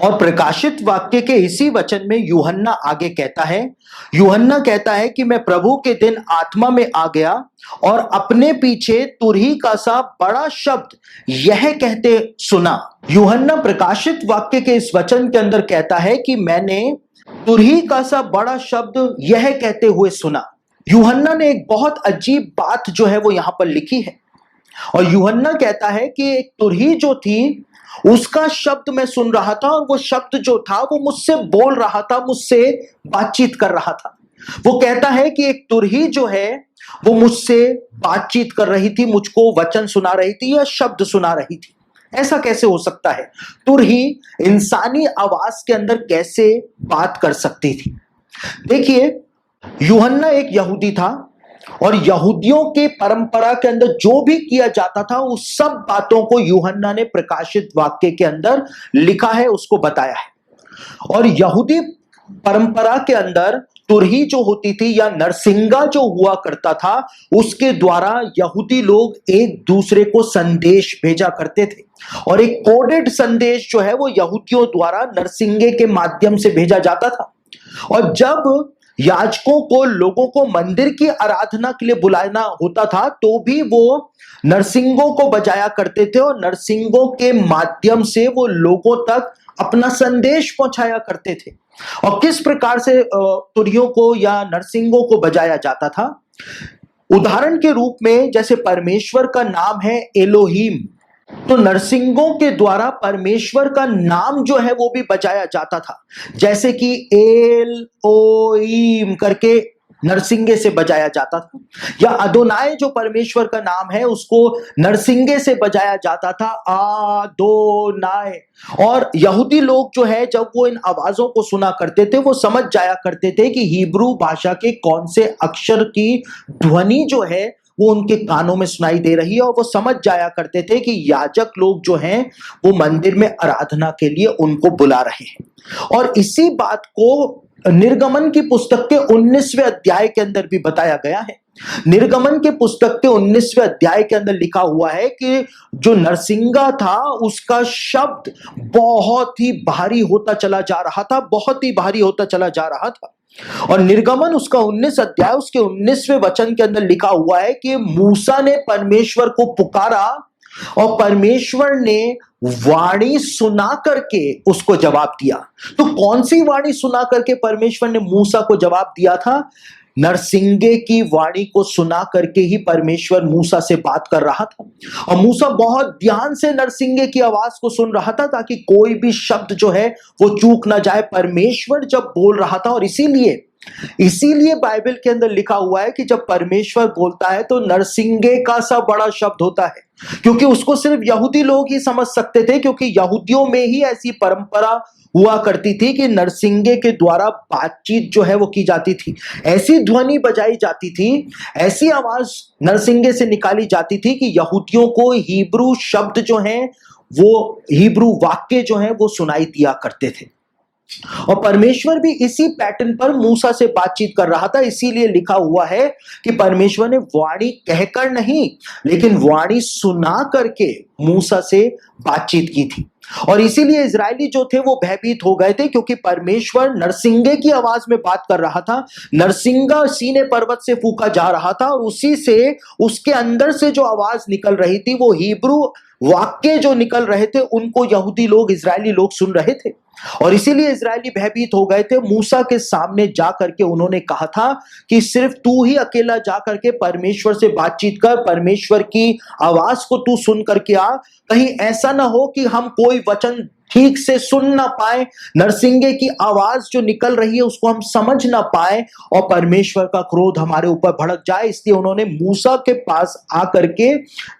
और प्रकाशित वाक्य के इसी वचन में यूहन्ना आगे कहता है, यूहन्ना कहता है कि मैं प्रभु के दिन आत्मा में आ गया और अपने पीछे तुरही का सा बड़ा शब्द यह कहते सुना। यूहन्ना प्रकाशित वाक्य के इस वचन के अंदर कहता है कि मैंने तुरही का सा बड़ा शब्द यह कहते हुए सुना। यूहन्ना ने एक बहुत अजीब बात जो है वो यहां पर लिखी है, और यूहन्ना कहता है कि एक तुरही जो थी उसका शब्द मैं सुन रहा था, और वो शब्द जो था वो मुझसे बोल रहा था, मुझसे बातचीत कर रहा था। वो कहता है कि एक तुरही जो है वो मुझसे बातचीत कर रही थी, मुझको वचन सुना रही थी या शब्द सुना रही थी। ऐसा कैसे हो सकता है? तुरही इंसानी आवाज के अंदर कैसे बात कर सकती थी? देखिए, यूहन्ना एक यहूदी था, और यहूदियों के परंपरा के अंदर जो भी किया जाता था उस सब बातों को यूहन्ना ने प्रकाशित वाक्य के अंदर लिखा है, उसको बताया है। और यहूदी परंपरा के अंदर तुरही जो होती थी या नरसिंगा जो हुआ करता था, उसके द्वारा यहूदी लोग एक दूसरे को संदेश भेजा करते थे, और एक कोडेड संदेश जो है वो यहूदियों द्वारा नरसिंगे के माध्यम से भेजा जाता था। और जब याजकों को लोगों को मंदिर की आराधना के लिए बुलाना होता था तो भी वो नरसिंगों को बजाया करते थे, और नरसिंगों के माध्यम से वो लोगों तक अपना संदेश पहुंचाया करते थे। और किस प्रकार से तुरहियों को या नरसिंगों को बजाया जाता था? उदाहरण के रूप में जैसे परमेश्वर का नाम है एलोहीम, तो नरसिंगों के द्वारा परमेश्वर का नाम जो है वो भी बजाया जाता था, जैसे कि एल ओईम करके नरसिंगे से बजाया जाता था, या अदोनाय जो परमेश्वर का नाम है उसको नरसिंगे से बजाया जाता था, आदोनाय। और यहूदी लोग जो है जब वो इन आवाजों को सुना करते थे वो समझ जाया करते थे कि हिब्रू भाषा के कौन से अक्षर की ध्वनि जो है वो उनके कानों में सुनाई दे रही है, और वो समझ जाया करते थे कि याजक लोग जो हैं वो मंदिर में आराधना के लिए उनको बुला रहे हैं। और इसी बात को निर्गमन की पुस्तक के 19वें अध्याय के अंदर भी बताया गया है। निर्गमन के पुस्तक के 19वें अध्याय के अंदर लिखा हुआ है कि जो नरसिंगा था उसका शब्द बहुत ही भारी होता चला जा रहा था, बहुत ही भारी होता चला जा रहा था। और निर्गमन उसका 19 अध्याय उसके 19वें वचन के अंदर लिखा हुआ है कि मूसा ने परमेश्वर को पुकारा, और परमेश्वर ने वाणी सुना करके उसको जवाब दिया। तो कौन सी वाणी सुना करके परमेश्वर ने मूसा को जवाब दिया था? नरसिंगे की वाणी को सुना करके ही परमेश्वर मूसा से बात कर रहा था, और मूसा बहुत ध्यान से नरसिंगे की आवाज को सुन रहा था ताकि कोई भी शब्द जो है वो चूक ना जाए, परमेश्वर जब बोल रहा था। और इसीलिए बाइबल के अंदर लिखा हुआ है कि जब परमेश्वर बोलता है तो नरसिंगे का सा बड़ा शब्द होता है, क्योंकि उसको सिर्फ यहूदी लोग ही समझ सकते थे, क्योंकि यहूदियों में ही ऐसी परंपरा हुआ करती थी कि नरसिंगे के द्वारा बातचीत जो है वो की जाती थी, ऐसी ध्वनि बजाई जाती थी, ऐसी आवाज नरसिंगे से निकाली जाती थी कि यहूदियों को हिब्रू शब्द जो हैं वो हिब्रू वाक्य जो हैं वो सुनाई दिया करते थे। और परमेश्वर भी इसी पैटर्न पर मूसा से बातचीत कर रहा था। इसीलिए लिखा हुआ है कि परमेश्वर ने वाणी कहकर नहीं लेकिन वाणी सुना करके मूसा से बातचीत की थी। और इसीलिए इजरायली जो थे वो भयभीत हो गए थे, क्योंकि परमेश्वर नरसिंगे की आवाज में बात कर रहा था। नरसिंगा सीने पर्वत से फूका जा रहा था, और उसी से उसके अंदर से जो आवाज निकल रही थी वो हिब्रू वाक्य जो निकल रहे थे उनको यहूदी लोग, इजरायली लोग सुन रहे थे। और इसीलिए इजरायली भयभीत हो गए थे। मूसा के सामने जा करके उन्होंने कहा था कि सिर्फ तू ही अकेला जा करके परमेश्वर से बातचीत कर, परमेश्वर की आवाज को तू सुन करके आ, कहीं ऐसा ना हो कि हम कोई वचन ठीक से सुन ना पाए, नरसिंगे की आवाज जो निकल रही है उसको हम समझ ना पाए और परमेश्वर का क्रोध हमारे ऊपर भड़क जाए। इसलिए उन्होंने मूसा के पास आकर के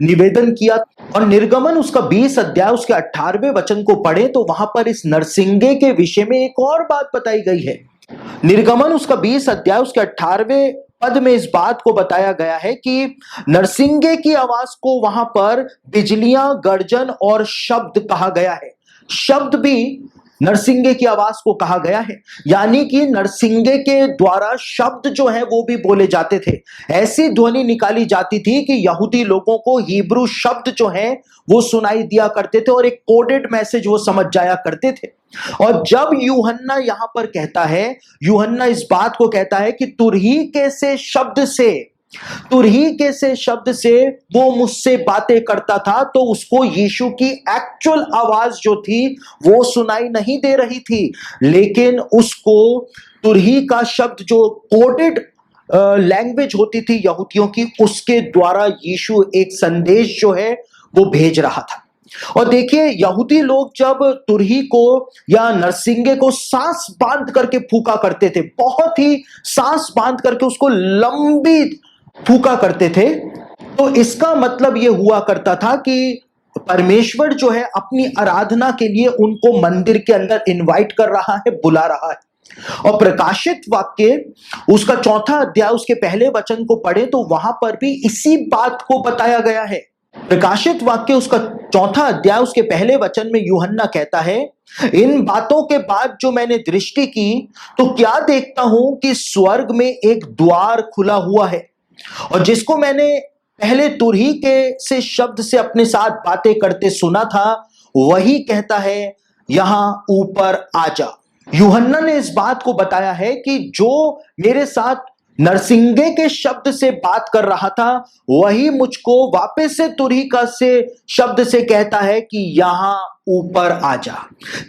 निवेदन किया। और निर्गमन उसका 20 अध्याय उसके 18वें वचन को पढ़े तो वहां पर इस नरसिंगे के विषय में एक और बात बताई गई है। निर्गमन उसका 20 अध्याय उसके 18वें पद में इस बात को बताया गया है कि नरसिंगे की आवाज को वहां पर बिजलियां, गर्जन और शब्द कहा गया है। शब्द भी नरसिंगे की आवाज को कहा गया है, यानी कि नरसिंगे के द्वारा शब्द जो है वो भी बोले जाते थे। ऐसी ध्वनि निकाली जाती थी कि यहूदी लोगों को हिब्रू शब्द जो है वो सुनाई दिया करते थे और एक कोडेड मैसेज वो समझ जाया करते थे। और जब यूहन्ना यहां पर कहता है, यूहन्ना इस बात को कहता है कि तुरहीके से शब्द से वो मुझसे बातें करता था, तो उसको यीशु की एक्चुअल आवाज जो थी वो सुनाई नहीं दे रही थी, लेकिन उसको तुरही का शब्द जो कोडेड लैंग्वेज होती थी यहूदियों की, उसके द्वारा यीशु एक संदेश जो है वो भेज रहा था। और देखिए, यहूदी लोग जब तुरही को या नरसिंगे को सांस बांध करके फूका करते थे, बहुत ही सांस बांध करके उसको लंबी फूका करते थे, तो इसका मतलब यह हुआ करता था कि परमेश्वर जो है अपनी आराधना के लिए उनको मंदिर के अंदर इनवाइट कर रहा है, बुला रहा है। और प्रकाशित वाक्य उसका 4 अध्याय उसके पहले वचन को पढ़े तो वहां पर भी इसी बात को बताया गया है। प्रकाशित वाक्य उसका 4 अध्याय उसके पहले वचन में यूहन्ना कहता है, इन बातों के बाद जो मैंने दृष्टि की तो क्या देखता हूं कि स्वर्ग में एक द्वार खुला हुआ है, और जिसको मैंने पहले तुरही के से शब्द से अपने साथ बातें करते सुना था, वही कहता है, यहां ऊपर आ जा। यूहन्ना ने इस बात को बताया है कि जो मेरे साथ नरसिंगे के शब्द से बात कर रहा था, वही मुझको वापस से तुरही से शब्द से कहता है कि यहां ऊपर आ जा।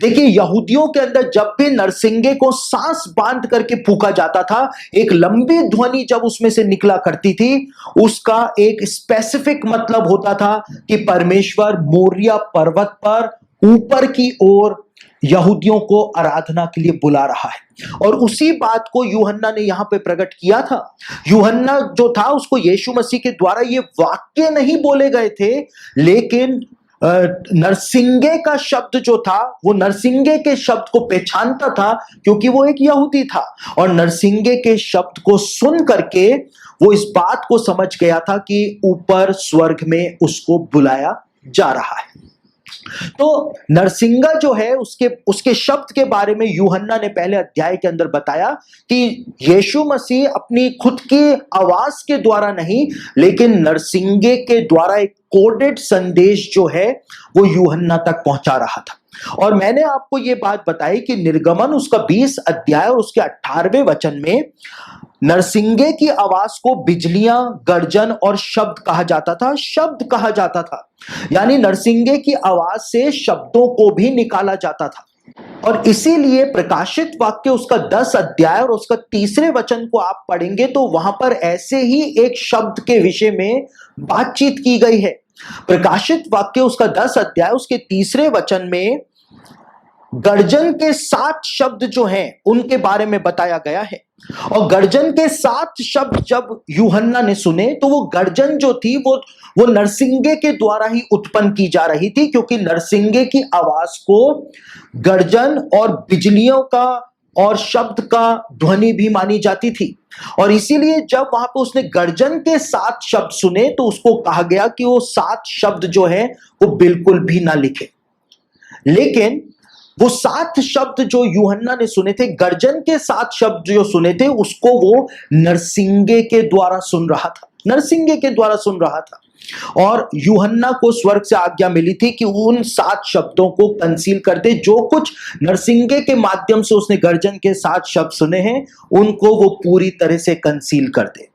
देखिए, यहूदियों के अंदर जब भी नरसिंगे को सांस बांध करके फूका जाता था, एक लंबी ध्वनि जब उसमें से निकला करती थी, उसका एक स्पेसिफिक मतलब होता था कि परमेश्वर मोरिया पर्वत पर ऊपर की ओर यहूदियों को आराधना के लिए बुला रहा है। और उसी बात को यूहन्ना ने यहां पे प्रकट किया था। यूहन्ना जो था उसको यीशु मसीह के द्वारा ये वाक्य नहीं बोले गए थे, लेकिन नरसिंगे का शब्द जो था वो नरसिंगे के शब्द को पहचानता था, क्योंकि वो एक यहूदी था, और नरसिंगे के शब्द को सुन करके वो इस बात को समझ गया था कि ऊपर स्वर्ग में उसको बुलाया जा रहा है। तो नरसिंगा जो है उसके शब्द के बारे में यूहन्ना ने पहले अध्याय के अंदर बताया कि यीशु मसीह अपनी खुद की आवाज के द्वारा नहीं, लेकिन नरसिंगे के द्वारा एक कोडेड संदेश जो है वो यूहन्ना तक पहुंचा रहा था। और मैंने आपको ये बात बताई कि निर्गमन उसका 20 अध्याय और उसके 18वें वचन में नरसिंगे की आवाज को बिजलियां, गर्जन और शब्द कहा जाता था। यानी नरसिंगे की आवाज से शब्दों को भी निकाला जाता था। और इसीलिए प्रकाशित वाक्य उसका 10 अध्याय और उसका 3 वचन को आप पढ़ेंगे तो वहां पर ऐसे ही एक शब्द के विषय में बातचीत की गई है। प्रकाशित वाक्य उसका 10 अध्याय उसके 3 वचन में गर्जन के 7 शब्द जो हैं उनके बारे में बताया गया है। और गर्जन के 7 शब्द जब यूहन्ना ने सुने तो वो गर्जन जो थी वो नरसिंगे के द्वारा ही उत्पन्न की जा रही थी, क्योंकि नरसिंगे की आवाज को गर्जन और बिजलियों का और शब्द का ध्वनि भी मानी जाती थी। और इसीलिए जब वहां पे उसने गर्जन के 7 शब्द सुने तो उसको कहा गया कि वो 7 शब्द जो है वो बिल्कुल भी ना लिखे। लेकिन वो 7 शब्द जो यूहन्ना ने सुने थे, गर्जन के 7 शब्द जो सुने थे, उसको वो नरसिंगे के द्वारा सुन रहा था। और यूहन्ना को स्वर्ग से आज्ञा मिली थी कि उन 7 शब्दों को कंसील कर दे। जो कुछ नरसिंगे के माध्यम से उसने गर्जन के 7 शब्द सुने हैं, उनको वो पूरी तरह से कंसील कर दे।